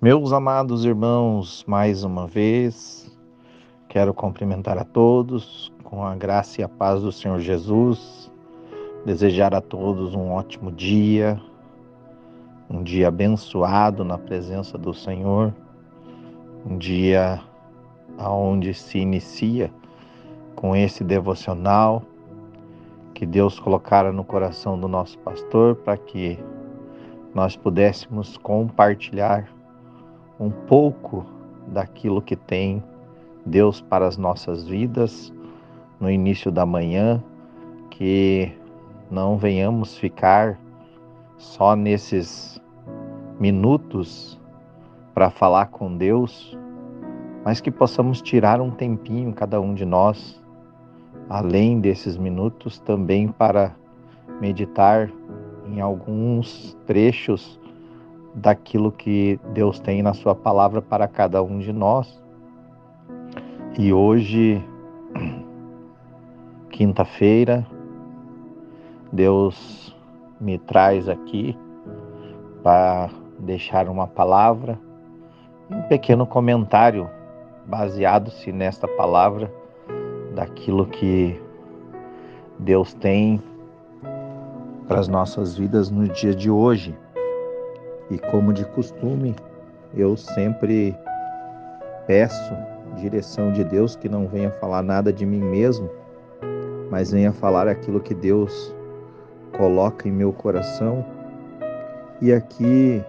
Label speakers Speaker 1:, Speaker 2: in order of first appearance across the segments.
Speaker 1: Meus amados irmãos, mais uma vez, quero cumprimentar a todos com a graça e a paz do Senhor Jesus, desejar a todos um ótimo dia, um dia abençoado na presença do Senhor, um dia onde se inicia com esse devocional que Deus colocara no coração do nosso pastor para que nós pudéssemos compartilhar um pouco daquilo que tem Deus para as nossas vidas no início da manhã, que não venhamos ficar só nesses minutos para falar com Deus, mas que possamos tirar um tempinho, cada um de nós, além desses minutos, também para meditar em alguns trechos daquilo que Deus tem na sua palavra para cada um de nós. E hoje, quinta-feira, Deus me traz aqui para deixar uma palavra, um pequeno comentário baseado-se nesta palavra, daquilo que Deus tem para as nossas vidas no dia de hoje. E como de costume, eu sempre peço direção de Deus, que não venha falar nada de mim mesmo, mas venha falar aquilo que Deus coloca em meu coração. E aqui,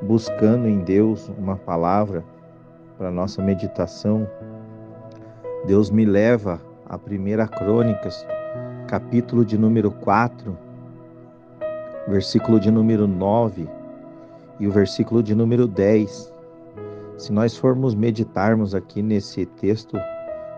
Speaker 1: buscando em Deus uma palavra para nossa meditação, Deus me leva a 1 Crônicas, capítulo de número 4, versículo de número 9 e o versículo de número 10. Se nós formos meditarmos aqui nesse texto,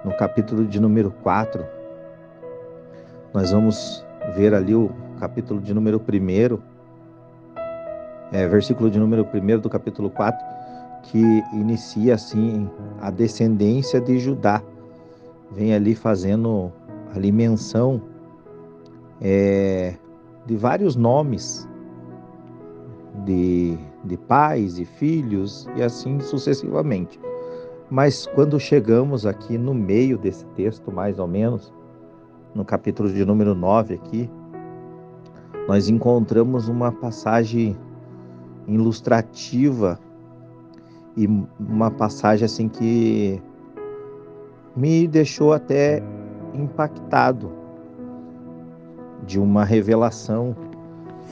Speaker 1: no capítulo de número 4, nós vamos ver ali o capítulo de número 1, versículo de número 1 do capítulo 4, que inicia assim a descendência de Judá. Vem ali fazendo ali menção de vários nomes de pais e filhos e assim sucessivamente. Mas quando chegamos aqui no meio desse texto, mais ou menos, no capítulo de número 9 aqui, nós encontramos uma passagem ilustrativa e uma passagem assim que me deixou até impactado, de uma revelação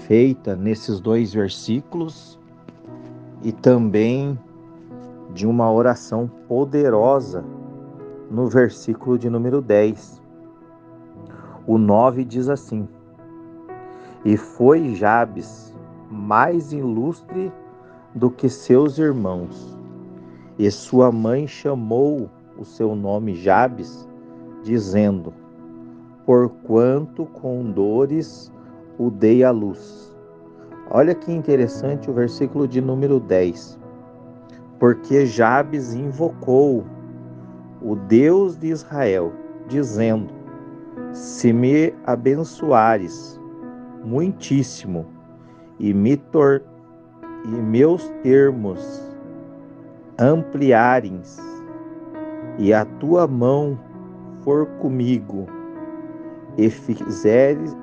Speaker 1: feita nesses 2 versículos e também de uma oração poderosa no versículo de número 10. O 9 diz assim: E foi Jabes mais ilustre do que seus irmãos, e sua mãe chamou o seu nome Jabes, dizendo: Porquanto com dores o dei à luz. Olha que interessante o versículo de número 10. Porque Jabes invocou o Deus de Israel, dizendo: Se me abençoares muitíssimo e meus termos ampliarem, e a tua mão for comigo, e fizeres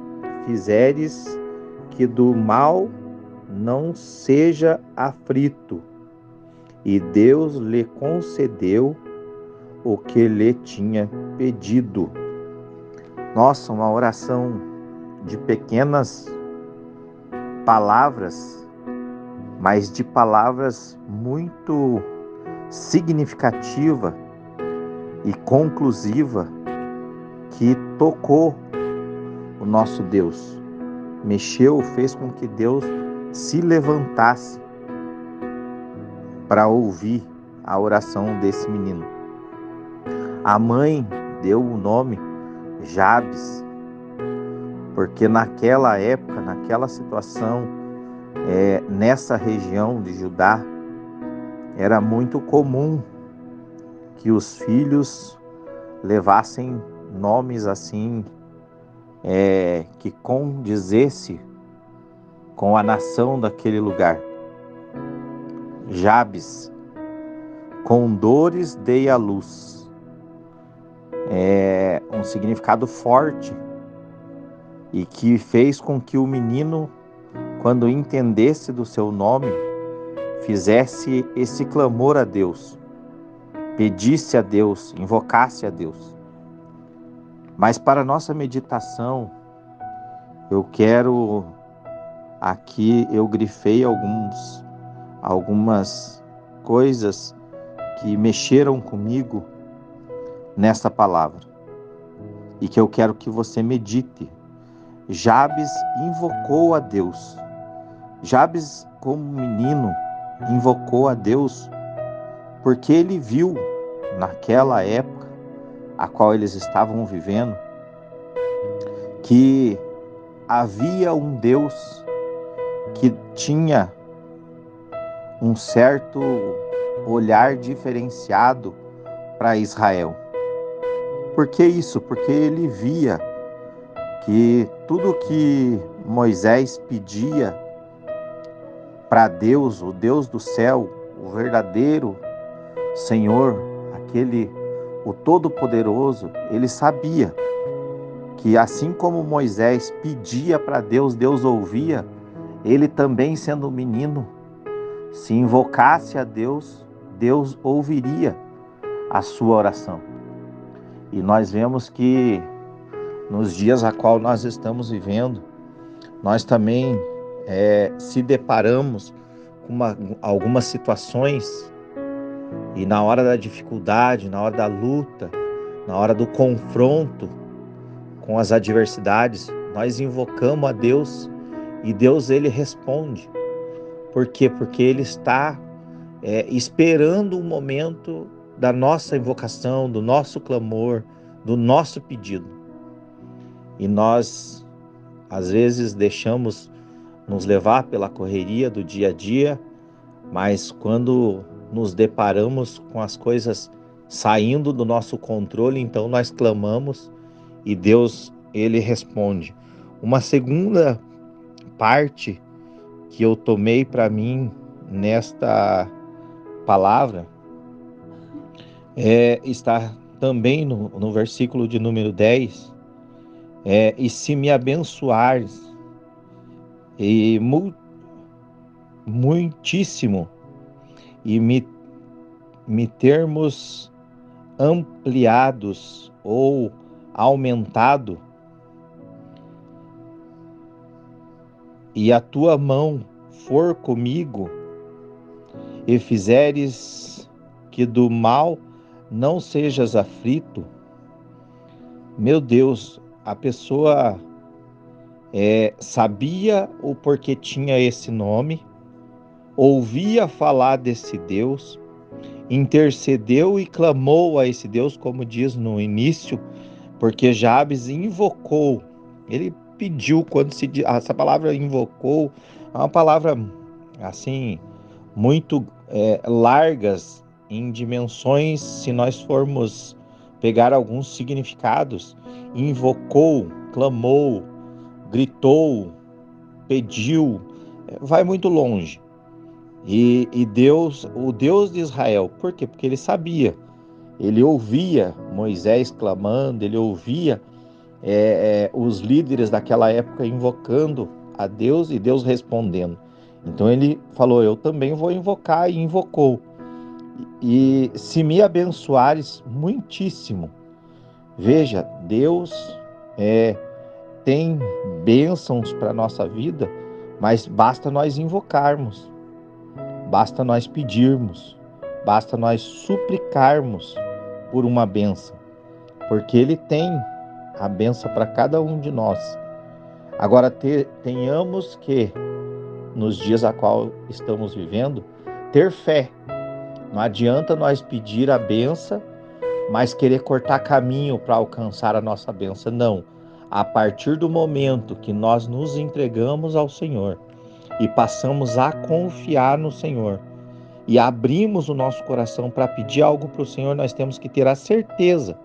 Speaker 1: que do mal não seja aflito. E Deus lhe concedeu o que lhe tinha pedido. Nossa, uma oração de pequenas palavras, mas de palavras muito significativa e conclusiva, que tocou o nosso Deus, mexeu, fez com que Deus se levantasse para ouvir a oração desse menino. A mãe deu o nome Jabes, porque naquela época, naquela situação, nessa região de Judá, era muito comum que os filhos levassem nomes assim, que condizesse com a nação daquele lugar. Jabes, com dores dei à luz. É um significado forte e que fez com que o menino, quando entendesse do seu nome, fizesse esse clamor a Deus, pedisse a Deus, invocasse a Deus. Mas para nossa meditação, eu quero aqui, eu grifei algumas coisas que mexeram comigo nessa palavra e que eu quero que você medite. Jabes invocou a Deus. Jabes, como menino, invocou a Deus porque ele viu naquela época a qual eles estavam vivendo que havia um Deus que tinha um certo olhar diferenciado para Israel. Por que isso? Porque ele via que tudo que Moisés pedia para Deus, o Deus do céu, o verdadeiro Senhor, o Todo-Poderoso, ele sabia que assim como Moisés pedia para Deus, Deus ouvia, ele também, sendo menino, se invocasse a Deus, Deus ouviria a sua oração. E nós vemos que nos dias a qual nós estamos vivendo, nós também se deparamos com algumas situações e na hora da dificuldade, na hora da luta, na hora do confronto com as adversidades, nós invocamos a Deus e Deus, ele responde. Por quê? Porque ele está esperando o momento da nossa invocação, do nosso clamor, do nosso pedido. E nós, às vezes, deixamos nos levar pela correria do dia a dia, mas quando nos deparamos com as coisas saindo do nosso controle, então nós clamamos e Deus, ele responde. Uma segunda parte que eu tomei para mim nesta palavra está também no versículo de número 10, e se me abençoares e muitíssimo e me termos ampliados ou aumentado, e a tua mão for comigo, e fizeres que do mal não sejas aflito. Meu Deus, a pessoa sabia o porquê tinha esse nome, ouvia falar desse Deus, intercedeu e clamou a esse Deus, como diz no início, porque Jabes invocou, ele pediu. Quando essa palavra invocou, é uma palavra assim muito largas em dimensões. Se nós formos pegar alguns significados, invocou, clamou, gritou, pediu, vai muito longe. E Deus, o Deus de Israel, por quê? Porque ele sabia, ele ouvia Moisés clamando, ele ouvia os líderes daquela época invocando a Deus e Deus respondendo. Então ele falou, eu também vou invocar, e invocou. E se me abençoares muitíssimo. Veja, Deus tem bênçãos para a nossa vida, mas basta nós invocarmos, basta nós pedirmos, basta nós suplicarmos por uma bênção, porque Ele tem a bênção para cada um de nós. Agora, tenhamos que, nos dias a qual estamos vivendo, ter fé. Não adianta nós pedir a bênção, mas querer cortar caminho para alcançar a nossa bênção. Não. A partir do momento que nós nos entregamos ao Senhor e passamos a confiar no Senhor e abrimos o nosso coração para pedir algo para o Senhor, nós temos que ter a certeza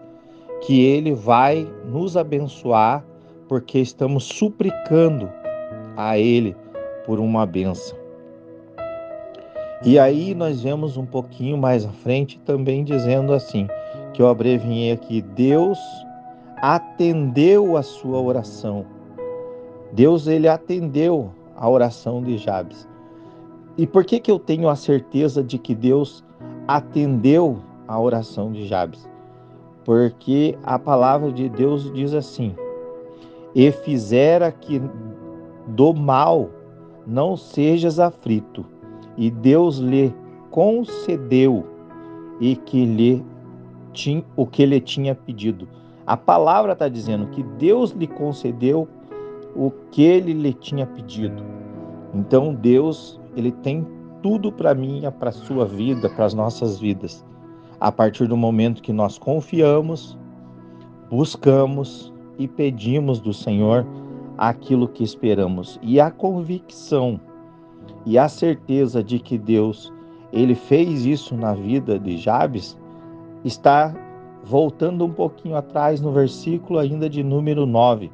Speaker 1: que Ele vai nos abençoar, porque estamos suplicando a Ele por uma bênção. E aí nós vemos um pouquinho mais à frente também dizendo assim, que eu abreviei aqui: Deus atendeu a sua oração. Deus, ele atendeu a oração de Jabes. E por que eu tenho a certeza de que Deus atendeu a oração de Jabes? Porque a palavra de Deus diz assim: e fizera que do mal não sejas aflito, e Deus lhe concedeu e o que lhe tinha pedido. A palavra está dizendo que Deus lhe concedeu o que ele lhe tinha pedido. Então Deus, ele tem tudo para mim, para a sua vida, para as nossas vidas. A partir do momento que nós confiamos, buscamos e pedimos do Senhor aquilo que esperamos. E a convicção e a certeza de que Deus, ele fez isso na vida de Jabes, está voltando um pouquinho atrás no versículo ainda de número 9.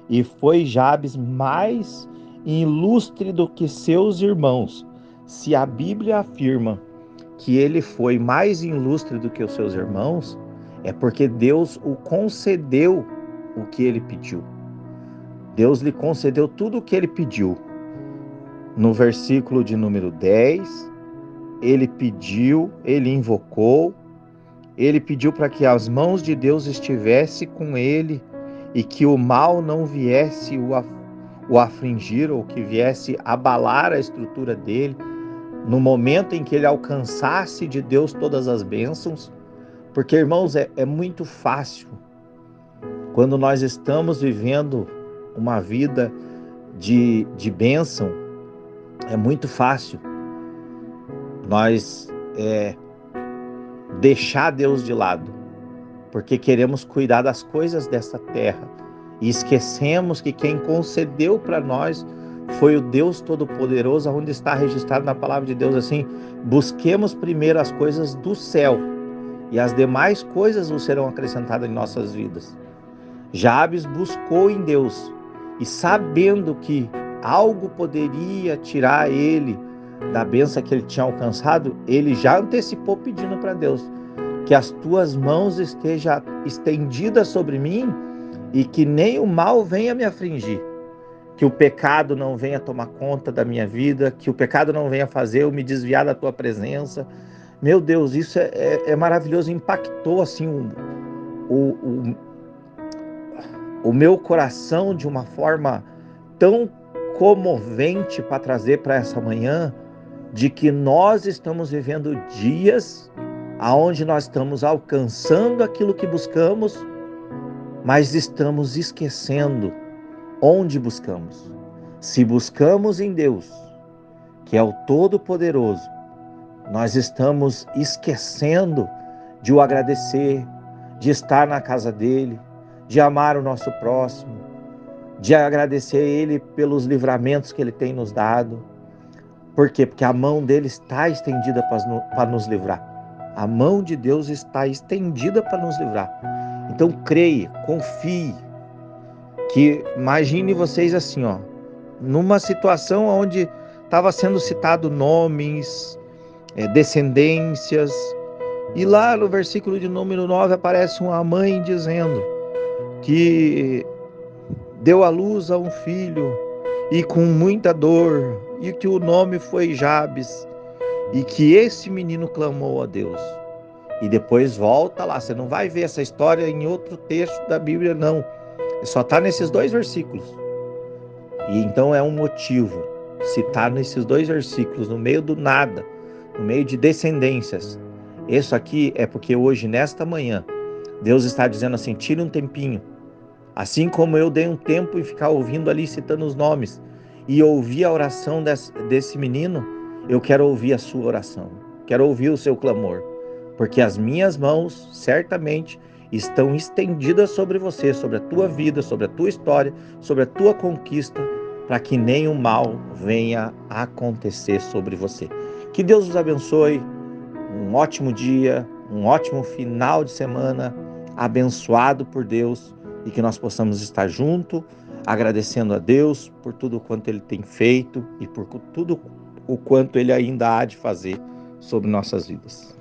Speaker 1: E foi Jabes mais ilustre do que seus irmãos. Se a Bíblia afirma que ele foi mais ilustre do que os seus irmãos, é porque Deus o concedeu o que ele pediu. Deus lhe concedeu tudo o que ele pediu. No versículo de número 10, ele pediu, ele invocou, ele pediu para que as mãos de Deus estivessem com ele e que o mal não viesse o afligir ou que viesse abalar a estrutura dele no momento em que ele alcançasse de Deus todas as bênçãos. Porque, irmãos, é muito fácil quando nós estamos vivendo uma vida de bênção, é muito fácil nós deixar Deus de lado, porque queremos cuidar das coisas dessa terra e esquecemos que quem concedeu para nós foi o Deus Todo-Poderoso, onde está registrado na palavra de Deus assim: busquemos primeiro as coisas do céu e as demais coisas vos serão acrescentadas em nossas vidas. Jabes buscou em Deus e, sabendo que algo poderia tirar ele da bênção que ele tinha alcançado, ele já antecipou pedindo para Deus que as tuas mãos estejam estendidas sobre mim e que nem o mal venha me afligir, que o pecado não venha tomar conta da minha vida, que o pecado não venha fazer eu me desviar da tua presença. Meu Deus, isso é maravilhoso, impactou assim o meu coração de uma forma tão comovente para trazer para essa manhã, de que nós estamos vivendo dias aonde nós estamos alcançando aquilo que buscamos, mas estamos esquecendo onde buscamos. Se buscamos em Deus, que é o Todo-Poderoso, nós estamos esquecendo de o agradecer, de estar na casa dele, de amar o nosso próximo, de agradecer a ele pelos livramentos que ele tem nos dado. Por quê? Porque a mão dele está estendida para nos livrar. A mão de Deus está estendida para nos livrar. Então creia, confie, que imagine vocês assim, numa situação onde estava sendo citado nomes, descendências, e lá no versículo de número 9 aparece uma mãe dizendo que deu à luz a um filho e com muita dor, e que o nome foi Jabes, e que esse menino clamou a Deus. E depois volta lá, você não vai ver essa história em outro texto da Bíblia, não. Só está nesses 2 versículos. E então é um motivo citar nesses 2 versículos, no meio do nada, no meio de descendências. Isso aqui é porque hoje, nesta manhã, Deus está dizendo assim: tire um tempinho. Assim como eu dei um tempo em ficar ouvindo ali, citando os nomes, e ouvir a oração desse menino, eu quero ouvir a sua oração, quero ouvir o seu clamor, porque as minhas mãos certamente estão estendidas sobre você, sobre a tua vida, sobre a tua história, sobre a tua conquista, para que nenhum mal venha a acontecer sobre você. Que Deus os abençoe, um ótimo dia, um ótimo final de semana, abençoado por Deus, e que nós possamos estar juntos, agradecendo a Deus por tudo quanto Ele tem feito e por tudo o quanto Ele ainda há de fazer sobre nossas vidas.